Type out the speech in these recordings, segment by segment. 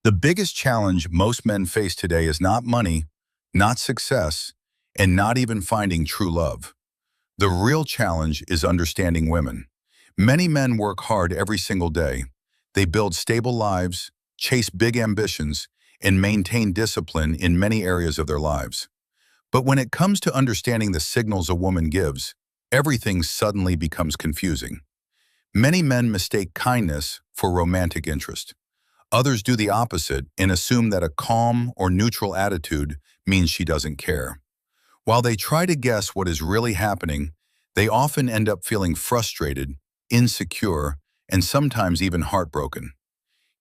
The biggest challenge most men face today is not money, not success, and not even finding true love. The real challenge is understanding women. Many men work hard every single day. They build stable lives, chase big ambitions, and maintain discipline in many areas of their lives. But when it comes to understanding the signals a woman gives, everything suddenly becomes confusing. Many men mistake kindness for romantic interest. Others do the opposite and assume that a calm or neutral attitude means she doesn't care. While they try to guess what is really happening, they often end up feeling frustrated, insecure, and sometimes even heartbroken.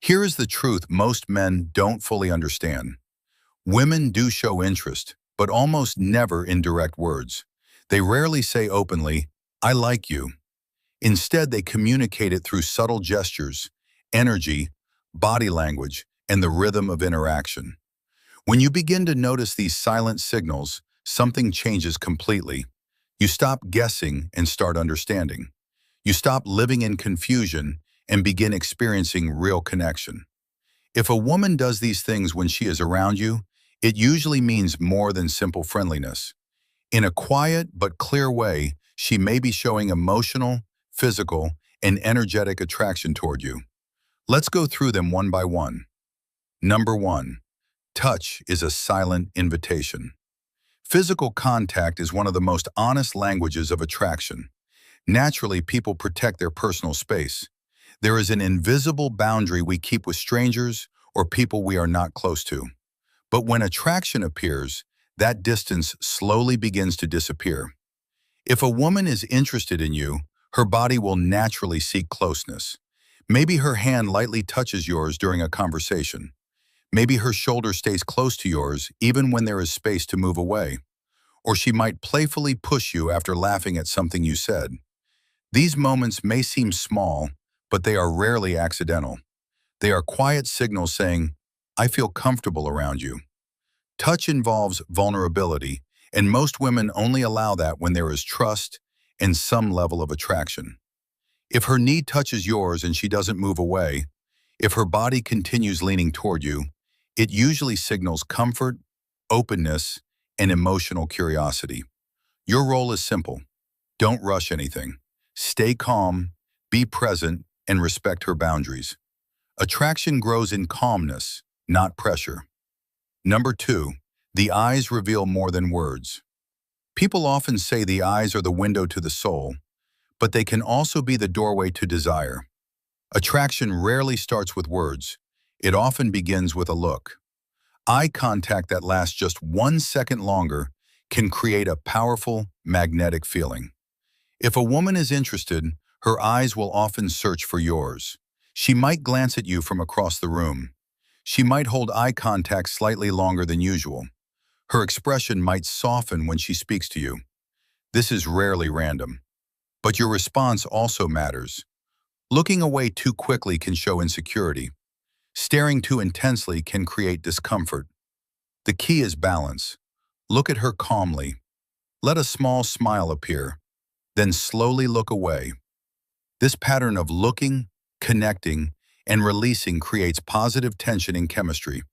Here is the truth most men don't fully understand. Women do show interest, but almost never in direct words. They rarely say openly, "I like you." Instead, they communicate it through subtle gestures, energy, body language, and the rhythm of interaction. When you begin to notice these silent signals, something changes completely. You stop guessing and start understanding. You stop living in confusion and begin experiencing real connection. If a woman does these things when she is around you, it usually means more than simple friendliness. In a quiet but clear way, she may be showing emotional, physical, and energetic attraction toward you. Let's go through them one by one. Number 1. Touch is a silent invitation. Physical contact is one of the most honest languages of attraction. Naturally, people protect their personal space. There is an invisible boundary we keep with strangers or people we are not close to. But when attraction appears, that distance slowly begins to disappear. If a woman is interested in you, her body will naturally seek closeness. Maybe her hand lightly touches yours during a conversation. Maybe her shoulder stays close to yours even when there is space to move away. Or she might playfully push you after laughing at something you said. These moments may seem small, but they are rarely accidental. They are quiet signals saying, "I feel comfortable around you." Touch involves vulnerability, and most women only allow that when there is trust and some level of attraction. If her knee touches yours and she doesn't move away, if her body continues leaning toward you, it usually signals comfort, openness, and emotional curiosity. Your role is simple. Don't rush anything. Stay calm, be present, and respect her boundaries. Attraction grows in calmness, not pressure. Number 2, the eyes reveal more than words. People often say the eyes are the window to the soul, but they can also be the doorway to desire. Attraction rarely starts with words. It often begins with a look. Eye contact that lasts just 1 second longer can create a powerful, magnetic feeling. If a woman is interested, her eyes will often search for yours. She might glance at you from across the room. She might hold eye contact slightly longer than usual. Her expression might soften when she speaks to you. This is rarely random. But your response also matters. Looking away too quickly can show insecurity. Staring too intensely can create discomfort. The key is balance. Look at her calmly. Let a small smile appear, then slowly look away. This pattern of looking, connecting, and releasing creates positive tension in chemistry.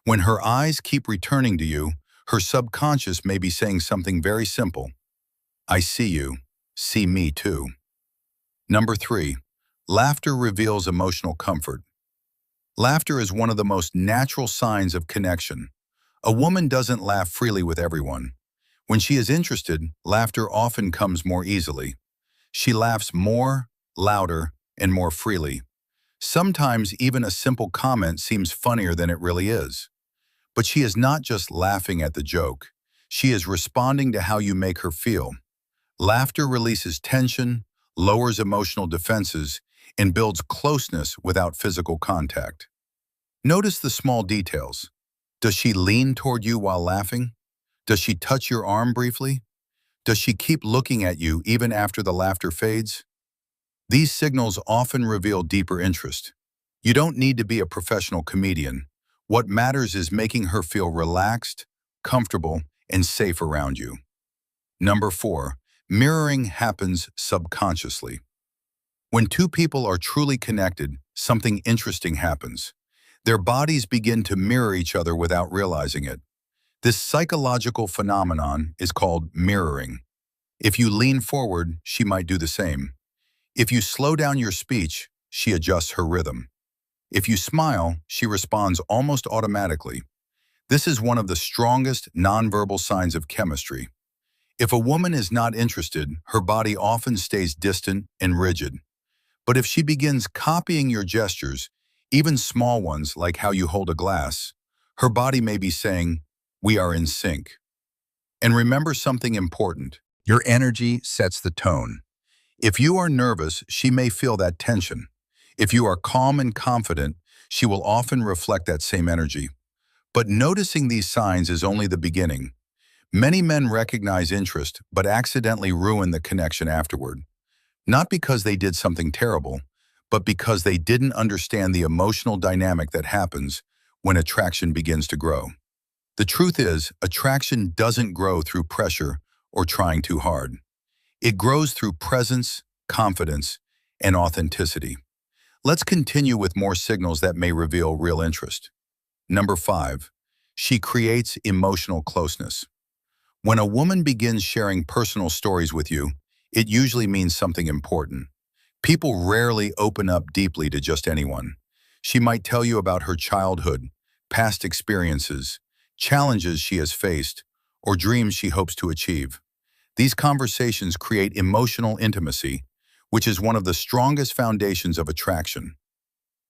When her eyes keep returning to you, her subconscious may be saying something very simple. "I see you. See me too." Number 3, laughter reveals emotional comfort. Laughter is one of the most natural signs of connection. A woman doesn't laugh freely with everyone. When she is interested, laughter often comes more easily. She laughs more, louder, and more freely. Sometimes even a simple comment seems funnier than it really is. But she is not just laughing at the joke. She is responding to how you make her feel. Laughter releases tension, lowers emotional defenses, and builds closeness without physical contact. Notice the small details. Does she lean toward you while laughing? Does she touch your arm briefly? Does she keep looking at you even after the laughter fades? These signals often reveal deeper interest. You don't need to be a professional comedian. What matters is making her feel relaxed, comfortable, and safe around you. Number 4, mirroring happens subconsciously. When two people are truly connected, something interesting happens. Their bodies begin to mirror each other without realizing it. This psychological phenomenon is called mirroring. If you lean forward, she might do the same. If you slow down your speech, she adjusts her rhythm. If you smile, she responds almost automatically. This is one of the strongest nonverbal signs of chemistry. If a woman is not interested, her body often stays distant and rigid. But if she begins copying your gestures, even small ones like how you hold a glass, her body may be saying, "We are in sync." And remember something important. Your energy sets the tone. If you are nervous, she may feel that tension. If you are calm and confident, she will often reflect that same energy. But noticing these signs is only the beginning. Many men recognize interest, but accidentally ruin the connection afterward. Not because they did something terrible, but because they didn't understand the emotional dynamic that happens when attraction begins to grow. The truth is, attraction doesn't grow through pressure or trying too hard. It grows through presence, confidence, and authenticity. Let's continue with more signals that may reveal real interest. Number 5, she creates emotional closeness. When a woman begins sharing personal stories with you, it usually means something important. People rarely open up deeply to just anyone. She might tell you about her childhood, past experiences, challenges she has faced, or dreams she hopes to achieve. These conversations create emotional intimacy, which is one of the strongest foundations of attraction.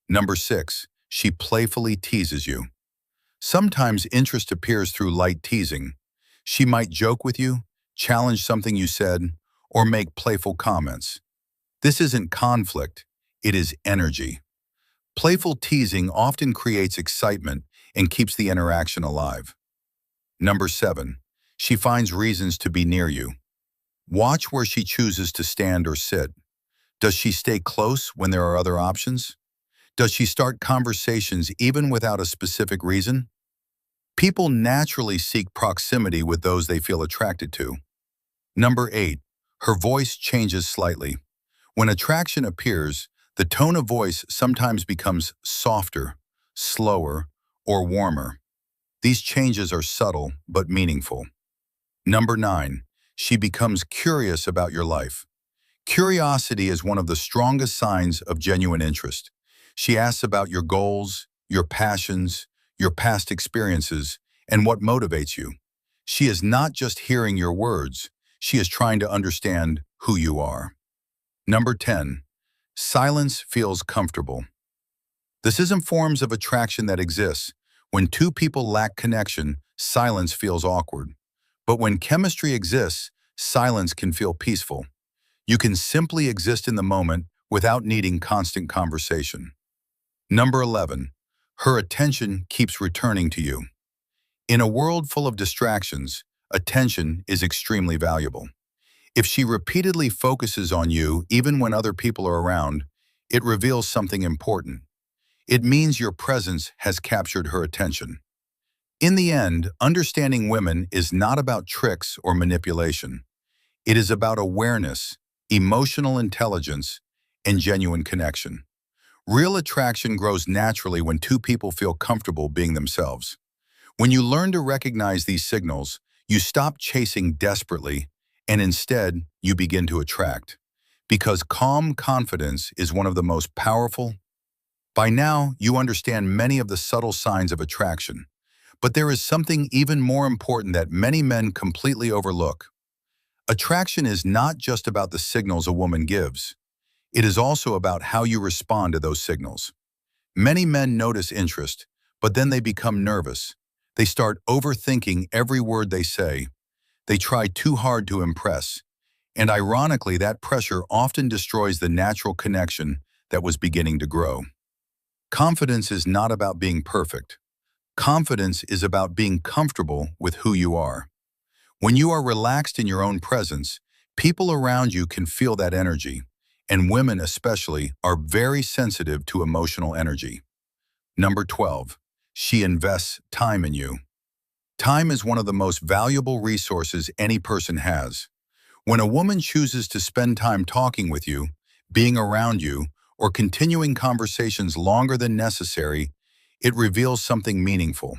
Number 6, she playfully teases you. Sometimes interest appears through light teasing. She might joke with you, challenge something you said, or make playful comments. This isn't conflict, it is energy. Playful teasing often creates excitement and keeps the interaction alive. Number 7, she finds reasons to be near you. Watch where she chooses to stand or sit. Does she stay close when there are other options? Does she start conversations even without a specific reason? People naturally seek proximity with those they feel attracted to. Number 8, her voice changes slightly. When attraction appears, the tone of voice sometimes becomes softer, slower, or warmer. These changes are subtle but meaningful. Number 9, she becomes curious about your life. Curiosity is one of the strongest signs of genuine interest. She asks about your goals, your passions, your past experiences, and what motivates you. She is not just hearing your words, she is trying to understand who you are. Number 10, silence feels comfortable. This isn't forms of attraction that exists. When two people lack connection, silence feels awkward. But when chemistry exists, silence can feel peaceful. You can simply exist in the moment without needing constant conversation. Number 11, her attention keeps returning to you. In a world full of distractions, attention is extremely valuable. If she repeatedly focuses on you, even when other people are around, it reveals something important. It means your presence has captured her attention. In the end, understanding women is not about tricks or manipulation. It is about awareness, emotional intelligence, and genuine connection. Real attraction grows naturally when two people feel comfortable being themselves. When you learn to recognize these signals, you stop chasing desperately, and instead, you begin to attract. Because calm confidence is one of the most powerful. By now, you understand many of the subtle signs of attraction. But there is something even more important that many men completely overlook. Attraction is not just about the signals a woman gives. It is also about how you respond to those signals. Many men notice interest, but then they become nervous. They start overthinking every word they say. They try too hard to impress. And ironically, that pressure often destroys the natural connection that was beginning to grow. Confidence is not about being perfect. Confidence is about being comfortable with who you are. When you are relaxed in your own presence, people around you can feel that energy, and women especially are very sensitive to emotional energy. Number 12, she invests time in you. Time is one of the most valuable resources any person has. When a woman chooses to spend time talking with you, being around you, or continuing conversations longer than necessary, It reveals something meaningful.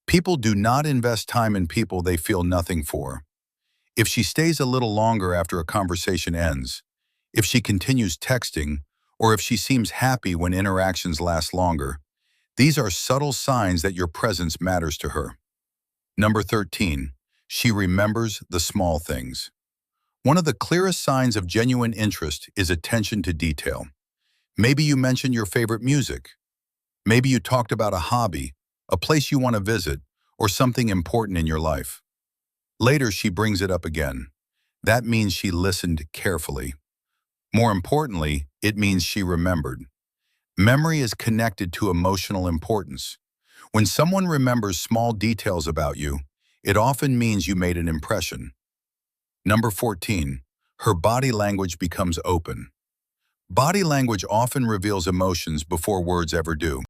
People do not invest time in people they feel nothing for. If she stays a little longer after a conversation ends, if she continues texting, or if she seems happy when interactions last longer, these are subtle signs that your presence matters to her. Number 13, she remembers the small things. One of the clearest signs of genuine interest is attention to detail. Maybe you mentioned your favorite music. Maybe you talked about a hobby, a place you want to visit, or something important in your life. Later, she brings it up again. That means she listened carefully. More importantly, it means she remembered. Memory is connected to emotional importance. When someone remembers small details about you, it often means you made an impression. Number 14, her body language becomes open. Body language often reveals emotions before words ever do.